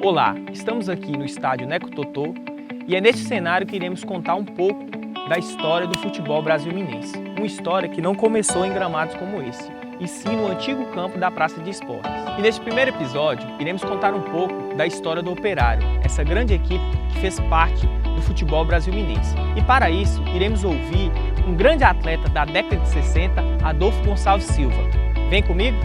Olá, estamos aqui no estádio Neco Totô e é neste cenário que iremos contar um pouco da história do futebol brasil-minense. Uma história que não começou em gramados como esse, e sim no antigo campo da Praça de Esportes. E neste primeiro episódio, iremos contar um pouco da história do Operário, essa grande equipe que fez parte do futebol brasil-minense. E para isso, iremos ouvir um grande atleta da década de 60, Adolfo Gonçalves Silva. Vem comigo?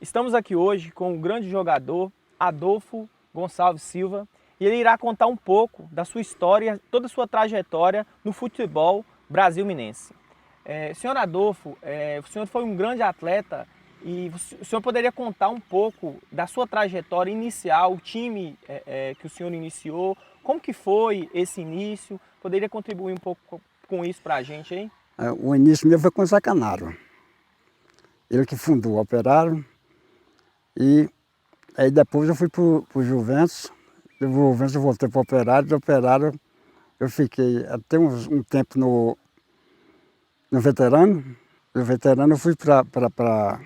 Estamos aqui hoje com o grande jogador Adolfo Gonçalves Silva e ele irá contar um pouco da sua história, toda a sua trajetória no futebol brasil-minense. Senhor Adolfo, o senhor foi um grande atleta e o senhor poderia contar um pouco da sua trajetória inicial, o time que o senhor iniciou, como que foi esse início? Poderia contribuir um pouco com isso para a gente aí? O início meu foi com o Zé Canaro. Ele que fundou o Operário. E aí depois eu fui para o Juventus, do Juventus eu voltei para o Operário, do Operário eu fiquei até um tempo no Veterano, do Veterano eu fui para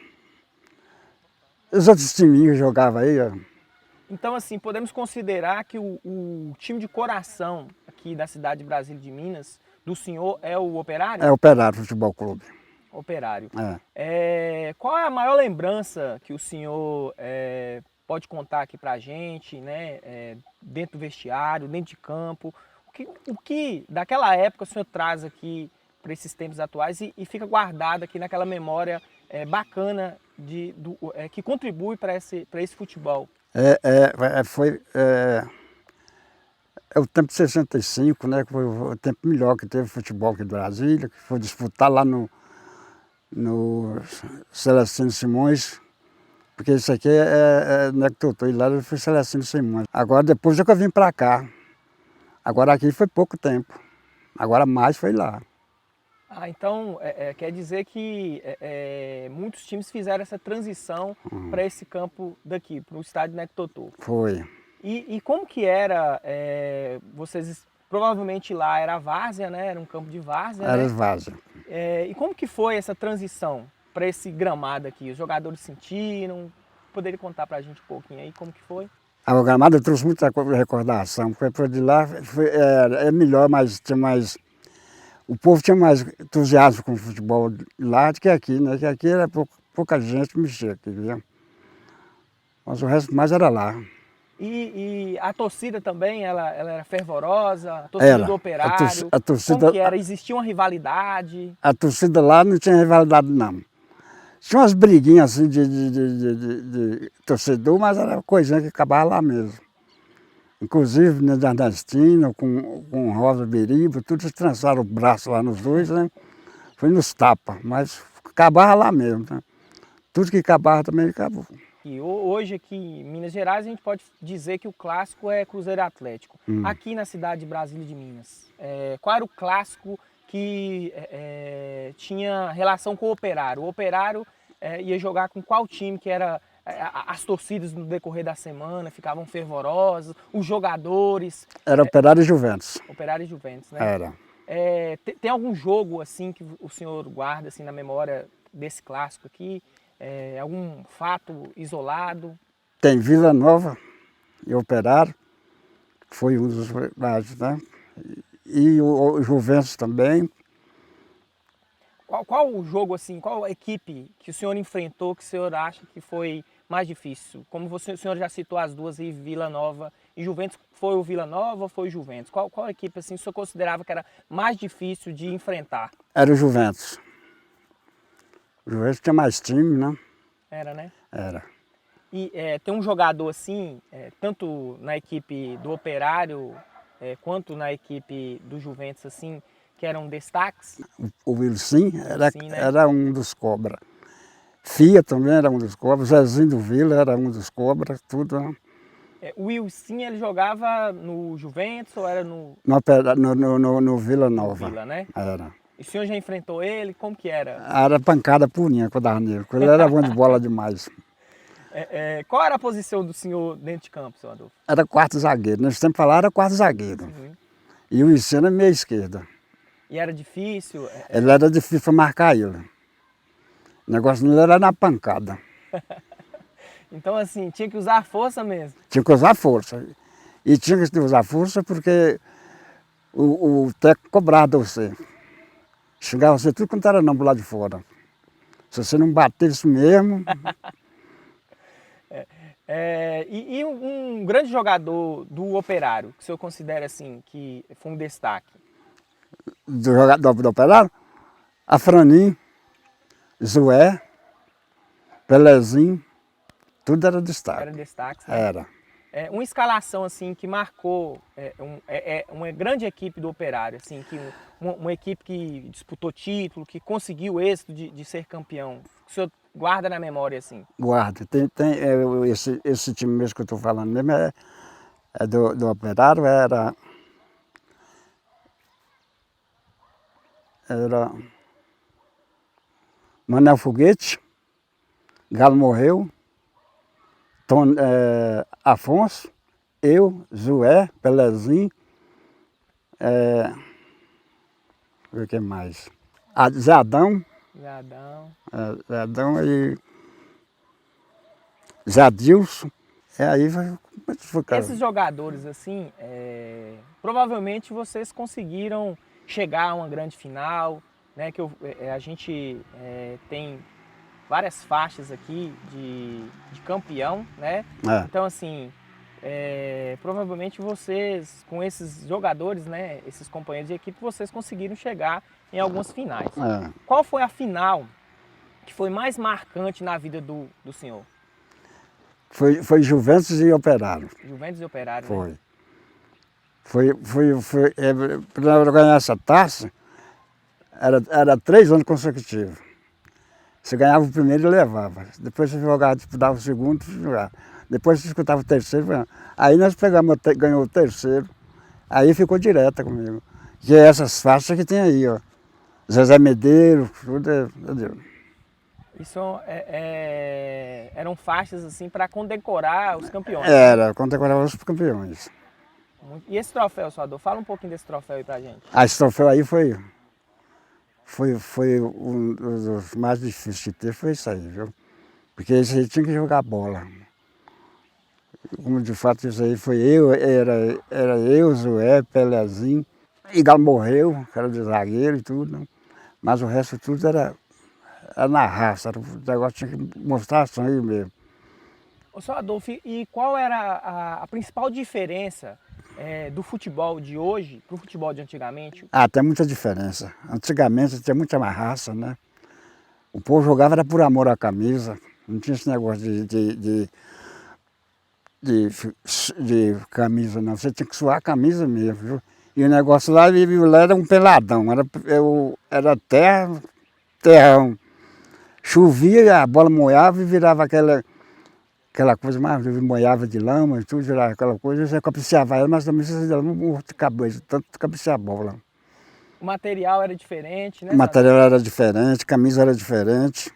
os outros timinhos que jogavam aí. Ó. Então assim, podemos considerar que o time de coração aqui da cidade de Brasília de Minas, do senhor, é o Operário? É o Operário Futebol Clube. Operário. Qual é a maior lembrança que o senhor pode contar aqui pra gente, né? Dentro do vestiário, dentro de campo? O que daquela época o senhor traz aqui para esses tempos atuais e fica guardado aqui naquela memória bacana que contribui para esse futebol? Foi o tempo de 65, né? Que foi o tempo melhor que teve futebol aqui em Brasília, que foi disputar lá no Celestino Simões, porque isso aqui Neco Totô, e lá foi Celestino Simões. Agora depois é que eu vim para cá. Agora aqui foi pouco tempo. Agora mais foi lá. Então quer dizer que muitos times fizeram essa transição para esse campo daqui, para o estádio Neco Totô. Foi. E como que era, vocês provavelmente lá era a várzea, né? Era um campo de várzea, Era né? várzea. E como que foi essa transição para esse gramado aqui? Os jogadores sentiram? Poderia contar para a gente um pouquinho aí como que foi? O gramado trouxe muita recordação, foi por de lá, é melhor, mas tinha mais... O povo tinha mais entusiasmo com o futebol lá do que aqui, né? Que aqui era pouca gente mexia aqui, viu? Mas o resto mais era lá. E a torcida também, ela era fervorosa? A torcida do Operário? A torcida, como que era? Existia uma rivalidade? A torcida lá não tinha rivalidade, não. Tinha umas briguinhas assim de torcedor, mas era coisinha que acabava lá mesmo. Inclusive, no Nordestino, com Rosa Beriba, tudo se trançaram o braço lá nos dois, né? Foi nos tapas, mas acabava lá mesmo, né? Tudo que acabava também acabou. E hoje aqui em Minas Gerais a gente pode dizer que o clássico é Cruzeiro e Atlético. Aqui na cidade de Brasília de Minas, qual era o clássico que tinha relação com o Operário? O Operário ia jogar com qual time que era... As torcidas no decorrer da semana ficavam fervorosas, os jogadores... Era Operário e Juventus. Operário e Juventus, né? Era. Tem algum jogo assim que o senhor guarda assim, na memória desse clássico aqui? Algum fato isolado? Tem Vila Nova e Operário, foi um dos mais, né? E o Juventus também. Qual o jogo assim, qual a equipe que o senhor enfrentou que o senhor acha que foi mais difícil? Como o senhor já citou as duas aí, Vila Nova e Juventus, foi o Vila Nova ou foi o Juventus? Qual equipe assim o senhor considerava que era mais difícil de enfrentar? Era o Juventus. O Juventus tinha mais time, né? Era, né? Era. E tem um jogador assim, tanto na equipe do Operário quanto na equipe do Juventus assim, que eram destaques? O Wilson Né? era um dos cobras. Fia também era um dos cobras, Zezinho do Vila era um dos cobras, tudo. Né? O Wilson, ele jogava no Juventus ou era no No Vila Nova. Vila, né? Era. E o senhor já enfrentou ele? Como que era? Era pancada purinha que eu dava nele, porque ele era bom de bola demais. Qual era a posição do senhor dentro de campo, seu Adolfo? Era quarto zagueiro, nós sempre falávamos era quarto zagueiro. Uhum. E o Wilson era meia esquerda. E era difícil? Ele era difícil para marcar ele. O negócio dele era na pancada. Então, assim, tinha que usar a força mesmo. Tinha que usar força. E tinha que usar força porque o técnico cobrava de você. Chegava você tudo quanto era não pro lado de fora. Se você não bater isso mesmo. E um grande jogador do Operário, que o senhor considera assim, que foi um destaque? Do jogador do Operário, Afranim, Zoé, Pelezinho, tudo era destaque. Era destaque, né? Era. Uma escalação assim que marcou uma grande equipe do Operário, assim, uma equipe que disputou título, que conseguiu o êxito de ser campeão. O senhor guarda na memória assim? Guarda. Esse time mesmo que eu estou falando mesmo é do Operário, era Manel Foguete, Galo Morreu, Afonso, eu, Zoé, Pelezinho, o que mais? Zé Adão. Zé Adão e Zé Adilson. Aí foi cara. Esses jogadores assim, provavelmente vocês conseguiram chegar a uma grande final, né? Que a gente tem várias faixas aqui de campeão, né? Então assim, provavelmente vocês, com esses jogadores, né, esses companheiros de equipe, vocês conseguiram chegar em algumas finais. Qual foi a final que foi mais marcante na vida do senhor? Foi Juventus e Operário. Juventus e Operário, foi. Né? Para ganhar essa taça, era 3 anos consecutivos. Você ganhava o primeiro e levava. Depois você jogava, disputava o segundo, jogava. Depois você disputava o terceiro. Aí nós ganhou o terceiro. Aí ficou direta comigo. Que é essas faixas que tem aí, ó. Zezé Medeiros, tudo Isso eram faixas assim para condecorar os campeões. Era, condecorar os campeões. E esse troféu, seu Adolfo? Fala um pouquinho desse troféu aí pra gente. Esse troféu aí foi um dos mais difíceis de ter, foi isso aí, viu? Porque isso aí tinha que jogar bola. Como de fato isso aí foi era eu, Zoé, Pelezinho, e Galo Morreu, que era de zagueiro e tudo, né? Mas o resto tudo era na raça, o negócio tinha que mostrar sangue mesmo. Ô, seu Adolfo, e qual era a principal diferença do futebol de hoje para o futebol de antigamente? Tem muita diferença. Antigamente tinha muita mais raça, né? O povo jogava era por amor à camisa, não tinha esse negócio de camisa não, você tinha que suar a camisa mesmo, viu? E o negócio lá era um peladão, era terrão. Chovia, a bola molhava e virava aquela coisa mais, molhava de lama e tudo, virava aquela coisa, você cabeceava ela, mas também você dava um de cabeça, tanto cabecear a bola. O material era diferente, né? O material era diferente, a camisa era diferente.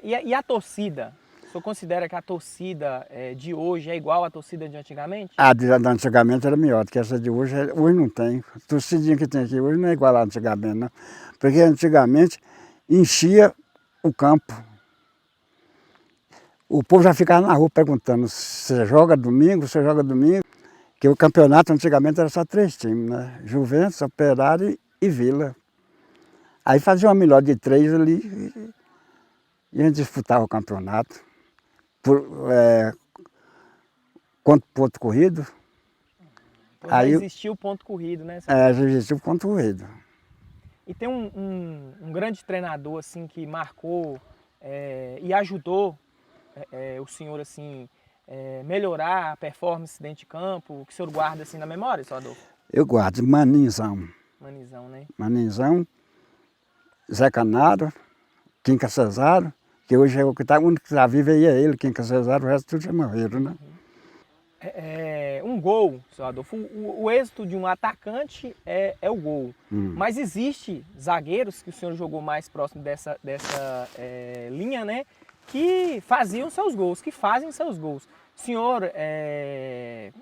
E a torcida? O senhor considera que a torcida de hoje é igual à torcida de antigamente? A de antigamente era melhor, porque essa de hoje não tem. A torcidinha que tem aqui hoje não é igual a antigamente, não. Porque antigamente enchia o campo. O povo já ficava na rua perguntando, você joga domingo, que o campeonato antigamente era só 3 times, né? Juventus, Operário e Vila. Aí fazia uma melhor de 3 ali e a gente disputava o campeonato. Quanto ponto corrido. Aí existia o ponto corrido, né? Já existia o ponto corrido. E tem um grande treinador assim que marcou e ajudou o senhor assim melhorar a performance dentro de campo, o que o senhor guarda assim na memória, seu Adolfo? Eu guardo Maninzão. Maninzão, né? Maninzão, Zé Canaro, Quinca Cesário, que hoje é o único que está vivo aí é ele, Quinca Cesário, o resto tudo já morreram, né? Um gol, seu Adolfo, o êxito de um atacante é o gol. Mas existe zagueiros que o senhor jogou mais próximo dessa linha, né? Que faziam seus gols, que fazem seus gols. O senhor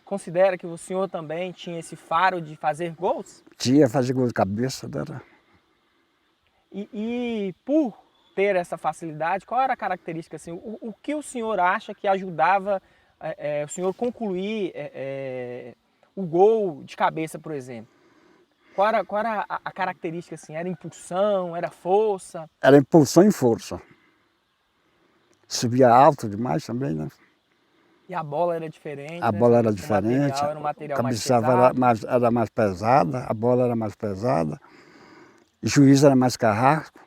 considera que o senhor também tinha esse faro de fazer gols? Tinha fazer gol de cabeça, era. E por ter essa facilidade, qual era a característica, assim, o que o senhor acha que ajudava o senhor concluir o gol de cabeça, por exemplo? Qual era a característica, assim? Era impulsão, era força? Era impulsão e força. Subia alto demais também, né? E a bola era diferente, A né? bola era O diferente, material era um material a mais cabeçada pesado. era mais pesada, a bola era mais pesada, o juiz era mais carrasco,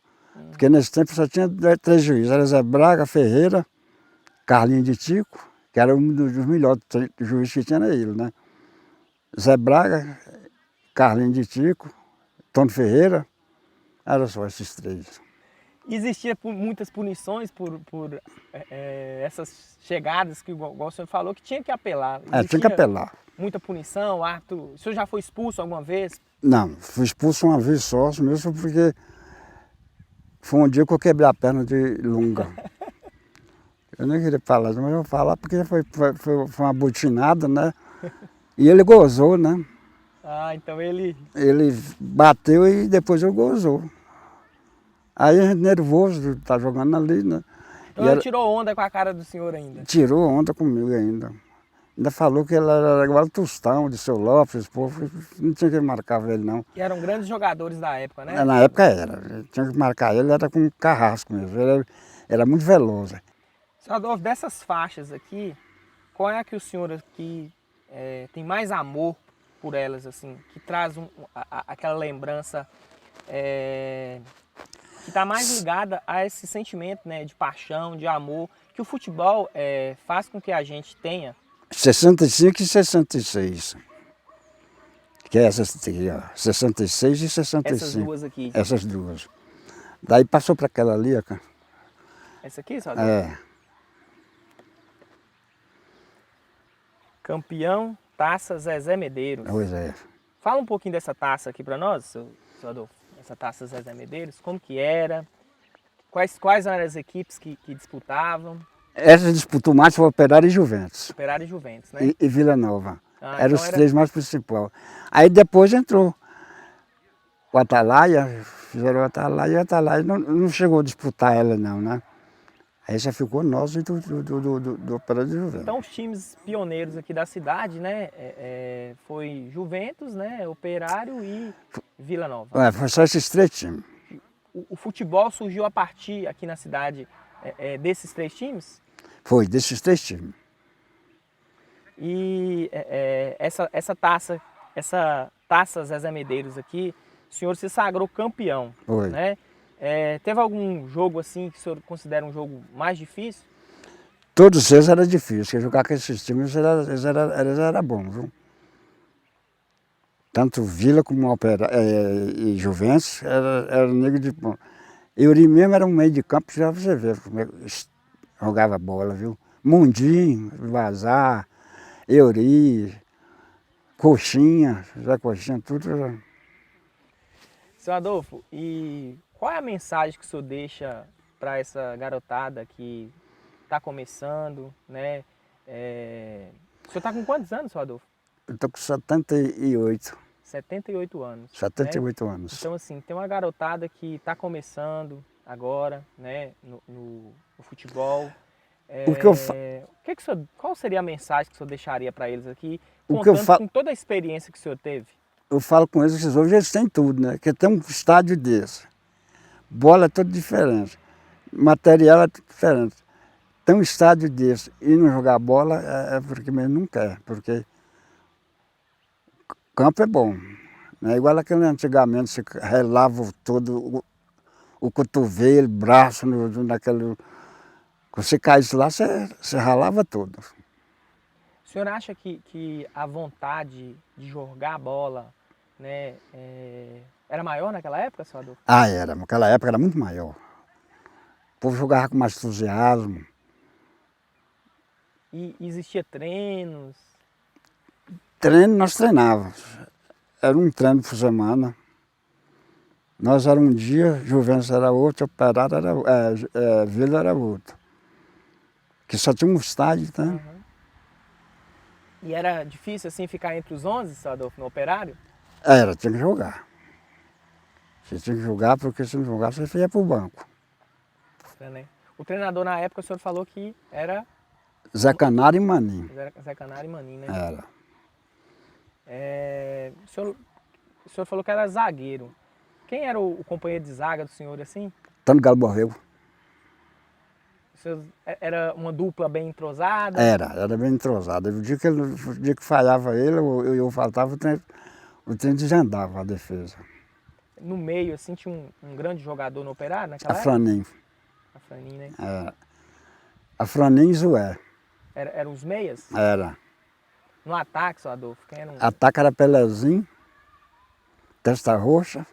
porque nesse tempo só tinha 3 juízes, era Zé Braga, Ferreira, Carlinho de Tico, que era um dos melhores juízes que tinha, era ele, né? Zé Braga, Carlinho de Tico, Tony Ferreira, eram só esses 3. Existia muitas punições por essas chegadas que, igual o senhor falou, que tinha que apelar. Tinha que apelar. Muita punição, o senhor já foi expulso alguma vez? Não, fui expulso uma vez só, mesmo porque foi um dia que eu quebrei a perna de Lunga. Eu nem queria falar, mas eu vou falar porque foi uma butinada, né? E ele gozou, né? Ah, então ele... Ele bateu e depois ele gozou. Aí a gente nervoso de estar jogando ali, né? Então ele tirou onda com a cara do senhor ainda? Tirou onda comigo ainda. Ainda falou que ele era igual o Tostão, de seu Lopes, povo, não tinha que marcar ele não. E eram grandes jogadores da época, né? Na época era, tinha que marcar ele, era com carrasco mesmo, ele era muito veloz. Senhor Adolfo, dessas faixas aqui, qual é a que o senhor aqui tem mais amor por elas, assim, que traz aquela lembrança que está mais ligada a esse sentimento, né, de paixão, de amor, que o futebol faz com que a gente tenha? 65 e 66. Que é essas aqui, ó. 66 e 65. Essas duas aqui. Essas duas. Daí passou para aquela ali, ó. Essa aqui, senhor Adolfo? Campeão Taça Zezé Medeiros. Pois é. Fala um pouquinho dessa taça aqui para nós, senhor Adolfo. Essa taça Zezé Medeiros, como que era? Quais eram as equipes que disputavam? Essa disputou mais foi Operário e Juventus. Operário e Juventus, né? E Vila Nova. Eram então os 3 mais principais. Aí depois entrou o Atalaia, fizeram o Atalaia e o Atalaia não chegou a disputar ela não, né? Aí já ficou nós e do Operário de Juventus. Então os times pioneiros aqui da cidade, né? Foi Juventus, né? Operário e Vila Nova. Foi só esses 3 times. O futebol surgiu a partir aqui na cidade desses 3 times? Foi, desses 3 times. E essa taça Zezé Medeiros aqui, o senhor se sagrou campeão, Foi. né? Teve algum jogo assim que o senhor considera um jogo mais difícil? Todos eles era difícil, porque jogar com esses times eles era bom, viu? Tanto Vila como e Juventus era negro de bom. Euri mesmo era um meio de campo, já você vê como é que jogava bola, viu? Mundinho, Vazar, Euri, Coxinha, José Coxinha, tudo. Seu Adolfo, e qual é a mensagem que o senhor deixa para essa garotada que está começando, né? O senhor está com quantos anos, seu Adolfo? Eu estou com 78. 78 anos. 78 né? anos. Então, assim, tem uma garotada que está começando agora, né, no futebol. Qual seria a mensagem que o senhor deixaria para eles aqui, contando com toda a experiência que o senhor teve? Eu falo com eles que hoje eles têm tudo, né? Porque tem um estádio desse. Bola é tudo diferente. Material é tudo diferente. Tem um estádio desse e não jogar bola é porque mesmo não quer. Porque campo é bom. Não é igual aquele antigamente, você relava todo o cotovelo, braço, naquele... Você caísse lá, você ralava tudo. O senhor acha que a vontade de jogar bola, né, era maior naquela época, senhor Adolfo? Era. Naquela época era muito maior. O povo jogava com mais entusiasmo. E existia treinos? treino nós treinávamos. Era um treino por semana. Nós era um dia, Juventus era outro, Operário era, Vila era outro. Que só tinha um estádio, né? Uhum. E era difícil assim ficar entre os 11, seu Adolfo, no Operário? Era, tinha que jogar. Você tinha que jogar, porque se não jogasse, você ia pro banco. Né? O treinador na época, o senhor falou que era Zé Canário e Maninho. Zé Canário e Maninho, né? Era. O senhor falou que era zagueiro. Quem era o companheiro de zaga do senhor assim? Tano Galo morreu. Era uma dupla bem entrosada? Era bem entrosado. O dia que falhava ele, eu faltava, o trem desandava a defesa. No meio, assim, tinha um grande jogador no Operário naquela A época? Franinho. A Franinho, né? A Franinho e Zoé. Eram os meias? Era. No ataque, seu Adolfo, quem era um... Ataque era Pelezinho, Testa Roxa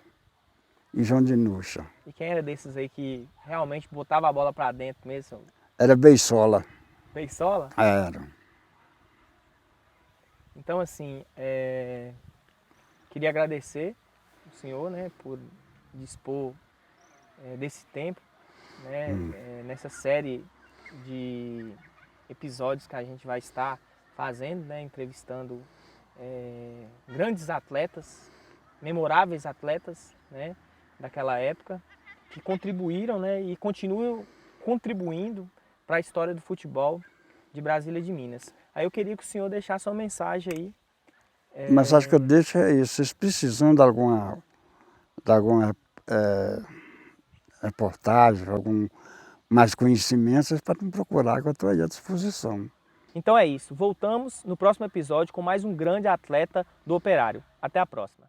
e João de Nuxa. E quem era desses aí que realmente botava a bola pra dentro mesmo? Era Beisola. Beisola? Era. Então, assim, queria agradecer o senhor, né, por dispor desse tempo, né, nessa série de episódios que a gente vai estar fazendo, né, entrevistando grandes atletas, memoráveis atletas, né, daquela época, que contribuíram, né, e continuam contribuindo para a história do futebol de Brasília e de Minas. Aí eu queria que o senhor deixasse uma mensagem aí. Mas acho que eu deixo é isso. Vocês precisam de alguma reportagem, algum mais conhecimento, vocês podem me procurar, que eu estou aí à disposição. Então é isso. Voltamos no próximo episódio com mais um grande atleta do Operário. Até a próxima.